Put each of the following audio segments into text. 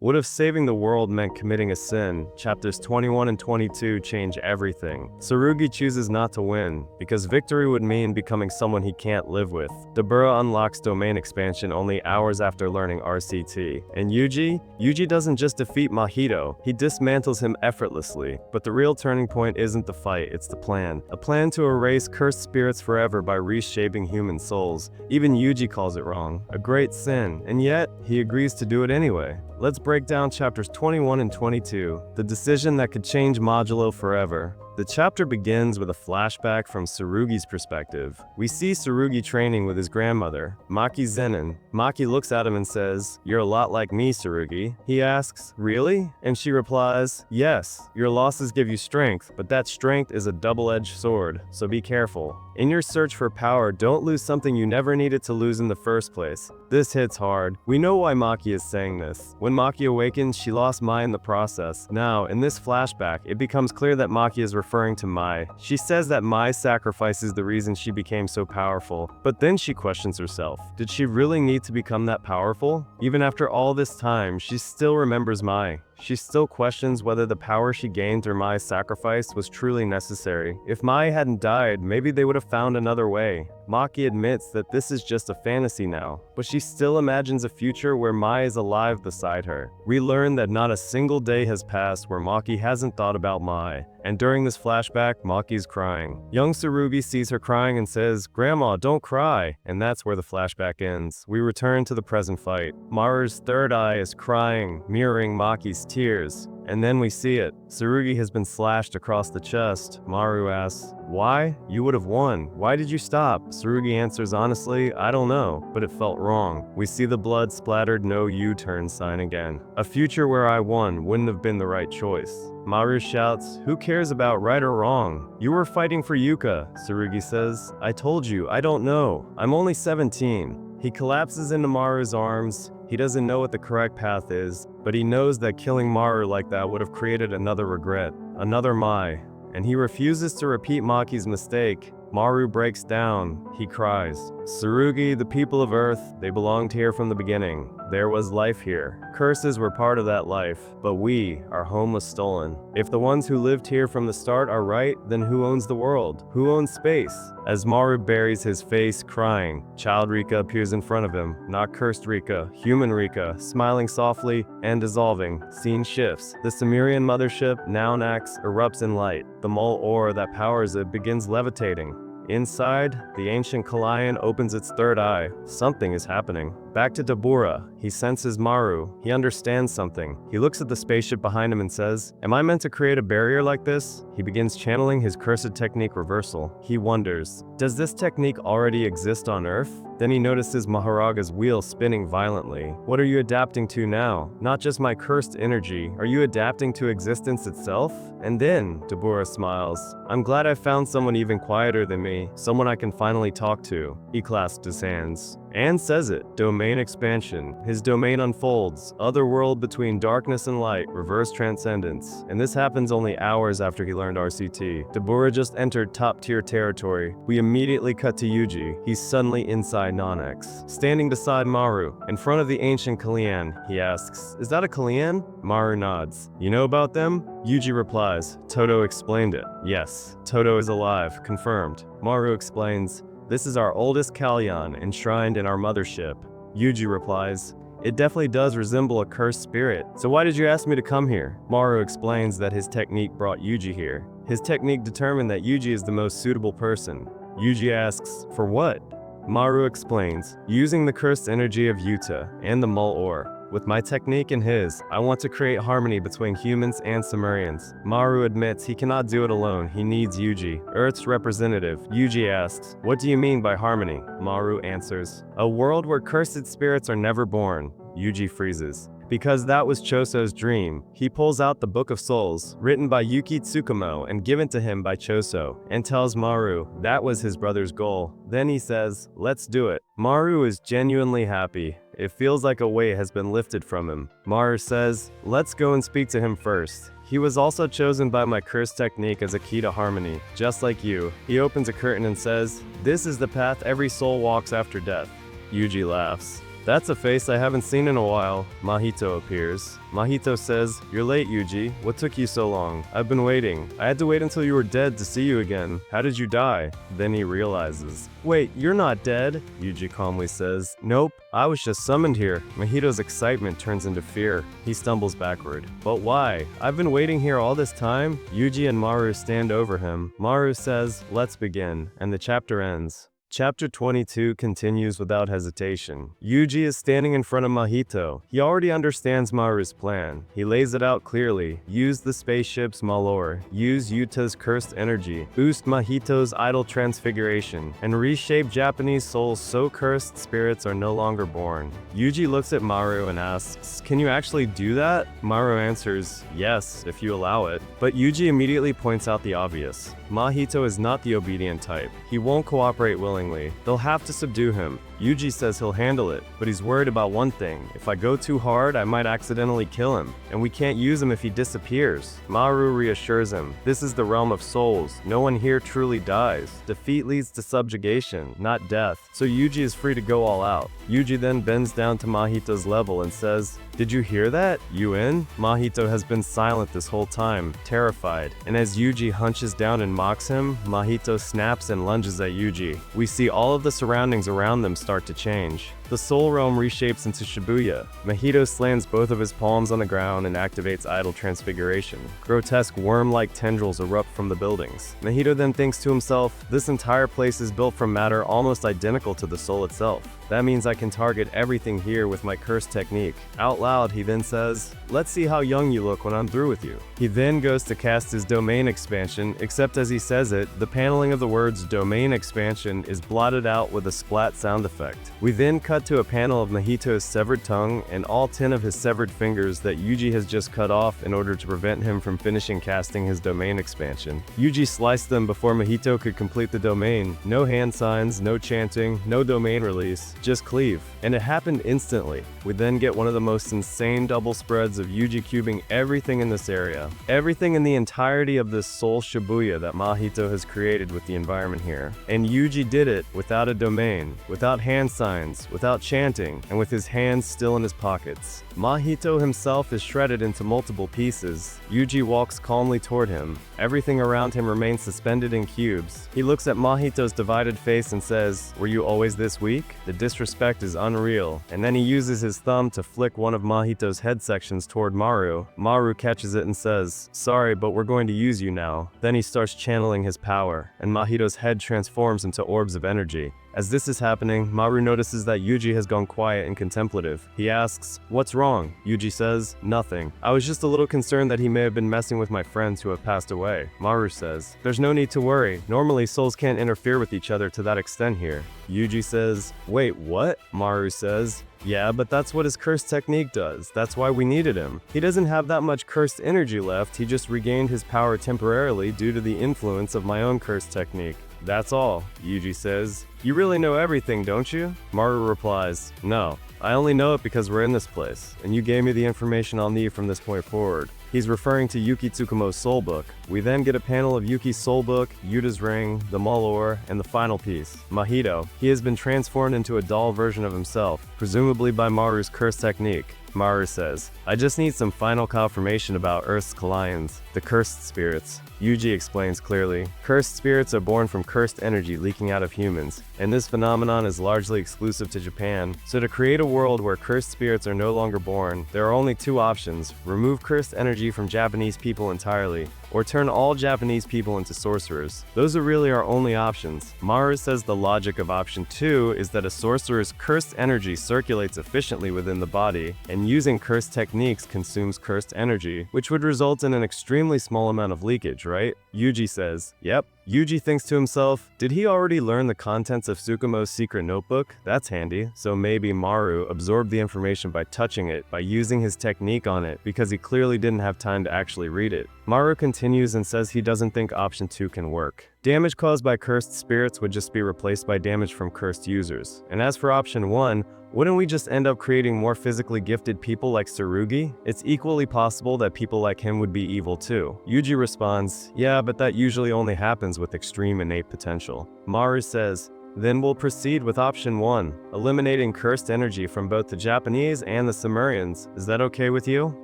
What if saving the world meant committing a sin? Chapters 21 and 22 change everything. Tsurugi chooses not to win, because victory would mean becoming someone he can't live with. Dabura unlocks domain expansion only hours after learning RCT. And Yuji doesn't just defeat Mahito, he dismantles him effortlessly. But the real turning point isn't the fight, it's the plan. A plan to erase cursed spirits forever by reshaping human souls. Even Yuji calls it wrong. A great sin, and yet, he agrees to do it anyway. Let's break down chapters 21 and 22, the decision that could change Modulo forever. The chapter begins with a flashback from Tsurugi's perspective. We see Tsurugi training with his grandmother, Maki Zenin. Maki looks at him and says, "You're a lot like me, Tsurugi." He asks, "Really?" And she replies, "Yes, your losses give you strength, but that strength is a double-edged sword, so be careful. In your search for power, don't lose something you never needed to lose in the first place." This hits hard. We know why Maki is saying this. When Maki awakens, she lost Mai in the process. Now, in this flashback, it becomes clear that Maki is referring to Mai. She says that Mai's sacrifice is the reason she became so powerful. But then she questions herself. Did she really need to become that powerful? Even after all this time, she still remembers Mai. She still questions whether the power she gained through Mai's sacrifice was truly necessary. If Mai hadn't died, maybe they would have found another way. Maki admits that this is just a fantasy now, but she still imagines a future where Mai is alive beside her. We learn that not a single day has passed where Maki hasn't thought about Mai, and during this flashback, Maki's crying. Young Tsurugi sees her crying and says, "Grandma, don't cry," and that's where the flashback ends. We return to the present fight. Maru's third eye is crying, mirroring Maki's tears. And then we see it. Tsurugi has been slashed across the chest. Maru asks, "Why? You would have won. Why did you stop?" Tsurugi answers honestly, "I don't know, but it felt wrong." We see the blood-splattered no U-turn sign again. A future where I won wouldn't have been the right choice. Maru shouts, "Who cares about right or wrong? You were fighting for Yuka." Tsurugi says, "I told you, I don't know. I'm only 17. He collapses into Maru's arms. He doesn't know what the correct path is, but he knows that killing Maru like that would have created another regret, another Mai, and he refuses to repeat Maki's mistake. Maru breaks down. He cries. "Tsurugi, the people of Earth, they belonged here from the beginning. There was life here. Curses were part of that life, but we, our home was stolen. If the ones who lived here from the start are right, then who owns the world? Who owns space?" As Maru buries his face, crying, Child Rika appears in front of him. Not cursed Rika, human Rika, smiling softly and dissolving. Scene shifts. The Sumerian mothership, Noun X, erupts in light. The mole ore that powers it begins levitating. Inside, the ancient Kalayan opens its third eye. Something is happening. Back to Dabura. He senses Maru. He understands something. He looks at the spaceship behind him and says, "Am I meant to create a barrier like this?" He begins channeling his cursed technique reversal. He wonders, does this technique already exist on Earth? Then he notices Maharaga's wheel spinning violently. What are you adapting to now? Not just my cursed energy. Are you adapting to existence itself? And then, Dabura smiles. "I'm glad I found someone even quieter than me. Someone I can finally talk to." He clasps his hands. And says it. Domain expansion. His domain unfolds. Otherworld between darkness and light. Reverse transcendence. And this happens only hours after he learned RCT. Dabura just entered top-tier territory. We immediately cut to Yuji. He's suddenly inside Non-X. Standing beside Maru. In front of the ancient Kalian, he asks, "Is that a Kalian?" Maru nods. "You know about them?" Yuji replies, "Todo explained it." "Yes, Todo is alive. Confirmed." Maru explains, "This is our oldest Kalyan, enshrined in our mothership." Yuji replies, "It definitely does resemble a cursed spirit. So why did you ask me to come here?" Maru explains that his technique brought Yuji here. His technique determined that Yuji is the most suitable person. Yuji asks, "For what?" Maru explains, "Using the cursed energy of Yuta and the mole ore. With my technique and his, I want to create harmony between humans and Sumerians." Maru admits he cannot do it alone, he needs Yuji, Earth's representative. Yuji asks, "What do you mean by harmony?" Maru answers, "A world where cursed spirits are never born." Yuji freezes. Because that was Choso's dream. He pulls out the Book of Souls, written by Yuki Tsukumo and given to him by Choso, and tells Maru that was his brother's goal. Then he says, "Let's do it." Maru is genuinely happy. It feels like a weight has been lifted from him. Maru says, "Let's go and speak to him first. He was also chosen by my curse technique as a key to harmony, just like you." He opens a curtain and says, "This is the path every soul walks after death." Yuji laughs. That's a face I haven't seen in a while. Mahito appears. Mahito says, "You're late, Yuji. What took you so long? I've been waiting. I had to wait until you were dead to see you again. How did you die?" Then he realizes. "Wait, you're not dead," Yuji calmly says. "Nope, I was just summoned here." Mahito's excitement turns into fear. He stumbles backward. "But why? I've been waiting here all this time?" Yuji and Maru stand over him. Maru says, "Let's begin," and the chapter ends. Chapter 22 continues without hesitation. Yuji is standing in front of Mahito. He already understands Maru's plan. He lays it out clearly. Use the spaceship's malore. Use Yuta's cursed energy. Boost Mahito's idol transfiguration. And reshape Japanese souls so cursed spirits are no longer born. Yuji looks at Maru and asks, "Can you actually do that?" Maru answers, "Yes, if you allow it." But Yuji immediately points out the obvious. Mahito is not the obedient type. He won't cooperate willingly. They'll have to subdue him. Yuji says he'll handle it, but he's worried about one thing. If I go too hard, I might accidentally kill him, and we can't use him if he disappears. Maru reassures him, this is the realm of souls. No one here truly dies. Defeat leads to subjugation, not death, so Yuji is free to go all out. Yuji then bends down to Mahito's level and says, "Did you hear that? You in?" Mahito has been silent this whole time, terrified, and as Yuji hunches down and mocks him, Mahito snaps and lunges at Yuji. We see all of the surroundings around them start to change. The soul realm reshapes into Shibuya. Mahito slams both of his palms on the ground and activates idol transfiguration. Grotesque worm-like tendrils erupt from the buildings. Mahito then thinks to himself, this entire place is built from matter almost identical to the soul itself. That means I can target everything here with my cursed technique. Out loud, he then says, "Let's see how young you look when I'm through with you." He then goes to cast his domain expansion, except as he says it, the paneling of the words domain expansion is blotted out with a splat sound effect. We then cut to a panel of Mahito's severed tongue and all 10 of his severed fingers that Yuji has just cut off in order to prevent him from finishing casting his domain expansion. Yuji sliced them before Mahito could complete the domain. No hand signs, no chanting, no domain release, just cleave. And it happened instantly. We then get one of the most insane double spreads of Yuji cubing everything in this area. Everything in the entirety of this soul Shibuya that Mahito has created with the environment here. And Yuji did it without a domain, without hand signs, without chanting, and with his hands still in his pockets. Mahito himself is shredded into multiple pieces. Yuji walks calmly toward him. Everything around him remains suspended in cubes. He looks at Mahito's divided face and says, "Were you always this weak?" The disrespect is unreal, and then he uses his thumb to flick one of Mahito's head sections toward Maru. Maru catches it and says, "Sorry, but we're going to use you now." Then he starts channeling his power, and Mahito's head transforms into orbs of energy. As this is happening, Maru notices that Yuji has gone quiet and contemplative. He asks, "What's wrong?" Yuji says, "Nothing. I was just a little concerned that he may have been messing with my friends who have passed away." Maru says, "There's no need to worry. Normally, souls can't interfere with each other to that extent here." Yuji says, "Wait, what?" Maru says, "Yeah, but that's what his cursed technique does. That's why we needed him. He doesn't have that much cursed energy left. He just regained his power temporarily due to the influence of my own cursed technique. That's all," Yuji says. "You really know everything, don't you?" Maru replies, "No. I only know it because we're in this place, and you gave me the information I'll need from this point forward." He's referring to Yuki Tsukumo's soul book. We then get a panel of Yuki's soul book, Yuta's ring, the malore, and the final piece, Mahito. He has been transformed into a doll version of himself, presumably by Maru's cursed technique. Maru says, "I just need some final confirmation about Earth's Kallians, the cursed spirits." Yuji explains clearly, cursed spirits are born from cursed energy leaking out of humans, and this phenomenon is largely exclusive to Japan. So to create a world where cursed spirits are no longer born, there are only two options: remove cursed energy from Japanese people entirely, or turn all Japanese people into sorcerers. Those are really our only options. Maru says the logic of option 2 is that a sorcerer's cursed energy circulates efficiently within the body, and using cursed techniques consumes cursed energy, which would result in an extremely small amount of leakage, right? Yuji says, "Yep." Yuji thinks to himself, did he already learn the contents of Tsukumo's secret notebook? That's handy. So maybe Maru absorbed the information by touching it, by using his technique on it, because he clearly didn't have time to actually read it. Maru continues and says he doesn't think option 2 can work. Damage caused by cursed spirits would just be replaced by damage from cursed users. And as for option 1, wouldn't we just end up creating more physically gifted people like Tsurugi? It's equally possible that people like him would be evil too. Yuji responds, "Yeah, but that usually only happens with extreme innate potential." Maru says, Then we'll proceed with option 1, eliminating cursed energy from both the Japanese and the Sumerians. Is that okay with you?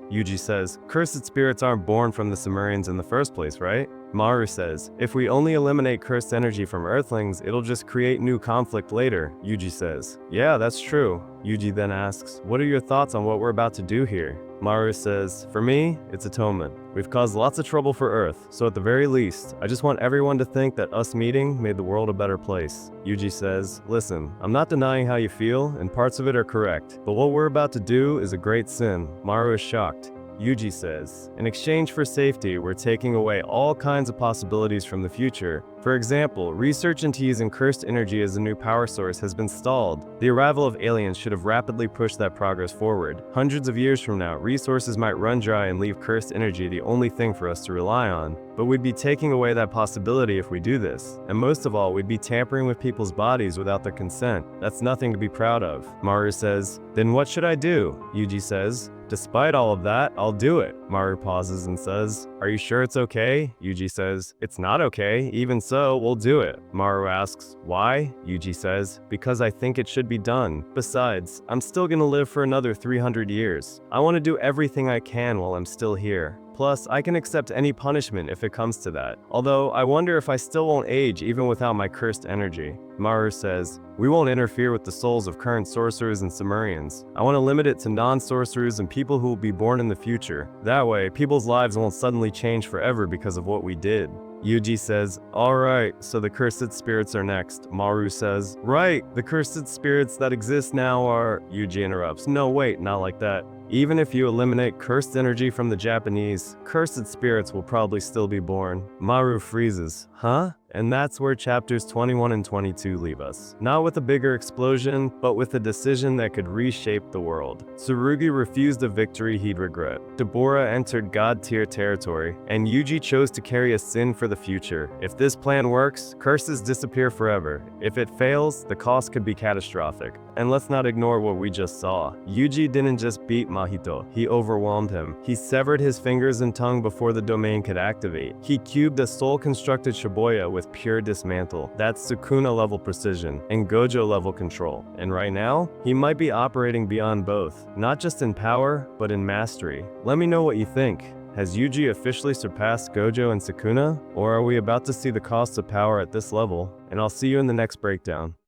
Yuji says, cursed spirits aren't born from the Sumerians in the first place, right? Maru says, if we only eliminate cursed energy from Earthlings, it'll just create new conflict later. Yuji says, yeah, that's true. Yuji then asks, what are your thoughts on what we're about to do here? Maru says, for me, it's atonement. We've caused lots of trouble for Earth, so at the very least, I just want everyone to think that us meeting made the world a better place. Yuji says, listen, I'm not denying how you feel, and parts of it are correct, but what we're about to do is a great sin. Maru is shocked. Yuji says, in exchange for safety, we're taking away all kinds of possibilities from the future. For example, research into using cursed energy as a new power source has been stalled. The arrival of aliens should have rapidly pushed that progress forward. Hundreds of years from now, resources might run dry and leave cursed energy the only thing for us to rely on. But we'd be taking away that possibility if we do this. And most of all, we'd be tampering with people's bodies without their consent. That's nothing to be proud of. Maru says, then what should I do? Yuji says, despite all of that, I'll do it. Maru pauses and says, are you sure it's okay? Yuji says, it's not okay. Even so, we'll do it. Maru asks, why? Yuji says, because I think it should be done. Besides, I'm still gonna live for another 300 years. I want to do everything I can while I'm still here. Plus, I can accept any punishment if it comes to that. Although, I wonder if I still won't age even without my cursed energy. Maru says, we won't interfere with the souls of current sorcerers and Sumerians. I want to limit it to non-sorcerers and people who will be born in the future. That way, people's lives won't suddenly change forever because of what we did. Yuji says, alright, so the cursed spirits are next. Maru says, right, the cursed spirits that exist now are… Yuji interrupts, no wait, not like that. Even if you eliminate cursed energy from the Japanese, cursed spirits will probably still be born. Maru freezes. Huh? And that's where chapters 21 and 22 leave us. Not with a bigger explosion, but with a decision that could reshape the world. Tsurugi refused a victory he'd regret. Dabura entered God-tier territory, and Yuji chose to carry a sin for the future. If this plan works, curses disappear forever. If it fails, the cost could be catastrophic. And let's not ignore what we just saw. Yuji didn't just beat Mahito, he overwhelmed him. He severed his fingers and tongue before the domain could activate. He cubed a soul-constructed Shibuya with pure dismantle. That's Sukuna level precision and Gojo level control. And right now, he might be operating beyond both, not just in power, but in mastery. Let me know what you think. Has Yuji officially surpassed Gojo and Sukuna? Or are we about to see the cost of power at this level? And I'll see you in the next breakdown.